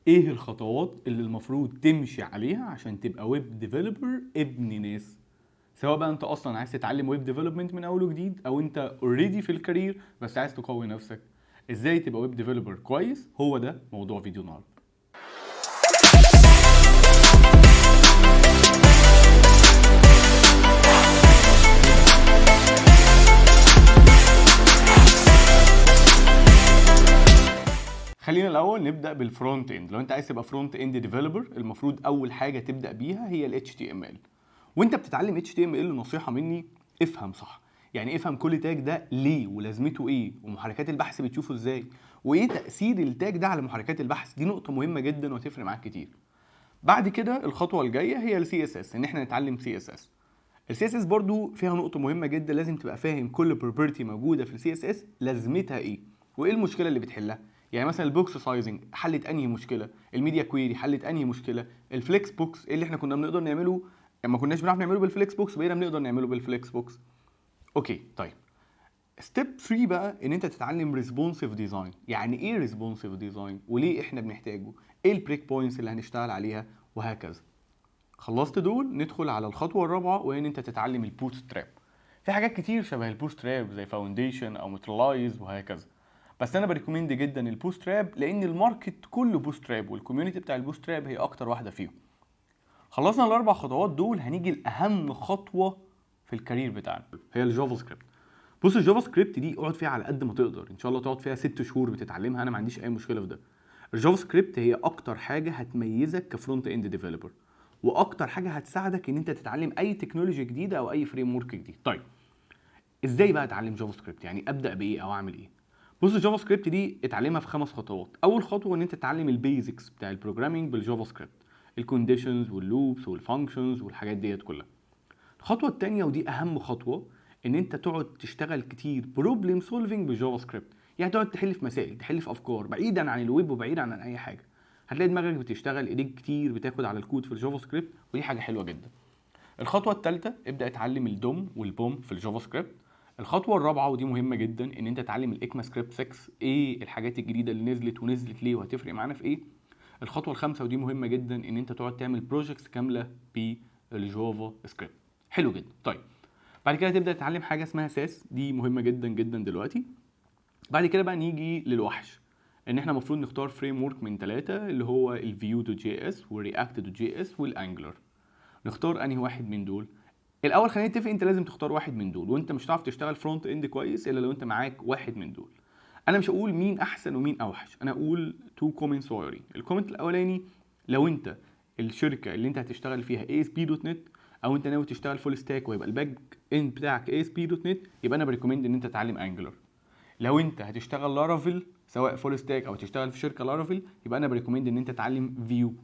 ايه الخطوات اللي المفروض تمشي عليها عشان تبقى ويب ديفلوبر ابن ناس، سواء بقى انت اصلا عايز تتعلم ويب ديفلوبمنت من اول وجديد او انت اوريدي في الكارير بس عايز تقوي نفسك. ازاي تبقى ويب ديفلوبر كويس، هو ده موضوع فيديو النهارده. خلينا الاول نبدا بالفرونت اند. لو انت عايز تبقى فرونت اند ديفلوبر المفروض اول حاجه تبدا بيها هي ال HTML. وانت بتتعلم HTML نصيحه مني، افهم صح. يعني افهم كل تاج ده ليه ولازمته ايه، ومحركات البحث بتشوفه ازاي، وايه تاثير التاج ده على محركات البحث. دي نقطه مهمه جدا وهتفرق معاك كتير. بعد كده الخطوه الجايه هي ال CSS، ان احنا نتعلم CSS. ال CSS برضو فيها نقطه مهمه جدا، لازم تبقى فاهم كل بروبرتي موجوده في ال CSS لازمتها ايه وايه المشكله اللي بتحلها. يعني مثلا البوكس سايزنج حلت انهي مشكله، الميديا كويري حلت انهي مشكله، الفليكس بوكس اللي احنا كنا بنقدر نعمله ما كناش بنعرف نعمله بالفليكس بوكس بقينا بنقدر نعمله بالفليكس بوكس. اوكي طيب، ستيب 3 بقى ان انت تتعلم ريسبونسيف ديزاين. يعني ايه ريسبونسيف ديزاين وليه احنا بنحتاجه، ايه البريك بوينتس اللي هنشتغل عليها، وهكذا. خلصت دول ندخل على الخطوه الرابعه وهي ان انت تتعلم البوت ستراب. في حاجات كتير شبه البوت ستراب زي فاونديشن او ماترلايز وهكذا، بس انا بريكومند جدا البوت ستراب لان الماركت كله بوت ستراب والكوميونتي بتاع البوت ستراب هي اكتر واحده فيهم. خلصنا الاربع خطوات دول، هنيجي لاهم خطوه في الكارير بتاعنا، هي الجافا سكريبت. بص الجافا سكريبت دي اقعد فيها على قد ما تقدر، ان شاء الله تقعد فيها 6 شهور بتتعلمها، انا ما عنديش اي مشكله في ده. الجافا سكريبت هي اكتر حاجه هتميزك كفرونت اند ديفلوبر، واكتر حاجه هتساعدك ان انت تتعلم اي تكنولوجي جديده او اي فريم ورك جديد. طيب ازاي بقى اتعلم جافا سكريبت، يعني ابدا بايه او اعمل ايه؟ بص الجافا سكريبت دي اتعلمها في 5 خطوات. اول خطوه ان انت تتعلم البيزكس بتاع البروجرامينج بالجافا سكريبت، الكونديشنز واللوبس والفانكشنز والحاجات ديت كلها. الخطوه الثانيه ودي اهم خطوه، ان انت تقعد تشتغل كتير بروبلم سولفنج بالجافا سكريبت. يعني تقعد تحل في مسائل، تحل في افكار بعيدا عن الويب وبعيدا عن اي حاجه. هتلاقي دماغك بتشتغل، ايديك كتير بتاخد على الكود في الجافا سكريبت، ودي حاجه حلوه جدا. الخطوه الثالثه ابدا اتعلم الدوم والبوم في الجافا سكريبت. الخطوه الرابعه ودي مهمه جدا ان انت تتعلم الاكما سكريبت 6، ايه الحاجات الجديده اللي نزلت ونزلت ليه وهتفرق معانا في ايه. الخطوه الخامسه ودي مهمه جدا ان انت تقعد تعمل بروجكتس كامله بالجافا سكريبت. حلو جدا. طيب بعد كده تبدا تتعلم حاجه اسمها ساس، دي مهمه جدا جدا دلوقتي. بعد كده بقى نيجي للوحش، ان احنا المفروض نختار فريم ورك من 3 اللي هو الفيو دوت جي اس والرياكت دوت جي اس والانجلر. نختار انهي واحد من دول؟ الاول خلينا نتفق انت لازم تختار واحد من دول، وانت مش هتعرف تشتغل فرونت اند كويس الا لو انت معاك واحد من دول. انا مش هقول مين احسن ومين اوحش، انا هقول 2 كومنتس صغيرين. الكومنت الاولاني، لو انت الشركه اللي انت هتشتغل فيها ASP.NET او انت ناوي تشتغل فول ستاك ويبقى الباك اند بتاعك ASP.NET، يبقى انا بريكومند ان انت تتعلم انجلر. لو انت هتشتغل لارافيل سواء فول ستاك او تشتغل في شركه لارافيل، يبقى انا بريكومند ان انت تتعلم فيو.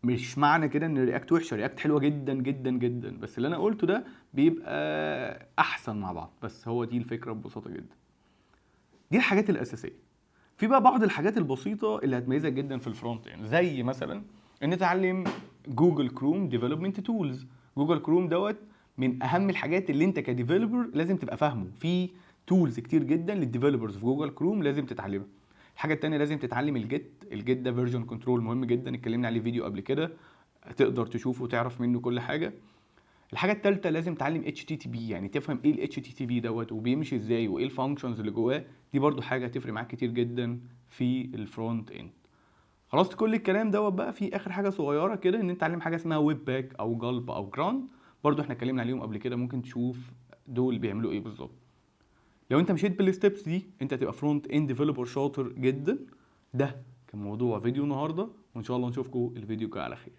مش معنى كده ان رياكت وحشه، رياكت حلوه جدا جدا جدا، بس اللي انا قلته ده بيبقى احسن مع بعض. بس هو دي الفكره ببساطه جدا. دي الحاجات الاساسيه. في بقى بعض الحاجات البسيطه اللي هتميزك جدا في الفرونت اند، زي مثلا ان تتعلم جوجل كروم ديفلوبمنت تولز. جوجل كروم دوت من اهم الحاجات اللي انت كديفلوبر لازم تبقى فاهمه. في تولز كتير جدا للديفلوبرز في جوجل كروم لازم تتعلمها. الحاجه الثانيه لازم تتعلم الجيت ده فيرجن كنترول مهم جدا، اتكلمنا عليه فيديو قبل كده، تقدر تشوفه وتعرف منه كل حاجه. الحاجه الثالثه لازم تعلم HTTP، يعني تفهم ايه ال HTTP دوت وبيمشي ازاي وايه الفانكشنز اللي جواه. دي برضو حاجه هتفرق معاك كتير جدا في الفرونت اند. خلاص كل الكلام دوت بقى في اخر حاجه صغيره كده، ان انت تتعلم حاجه اسمها ويب باك او جلب او جراند. برضو احنا اتكلمنا عليهم قبل كده، ممكن تشوف دول بيعملوا ايه بالظبط. لو انت مشيت بالستبس دي انت هتبقى فرونت اند ديفلوبر شاطر جدا. ده كان موضوع فيديو النهارده، وان شاء الله نشوفكم الفيديو الجاي على خير.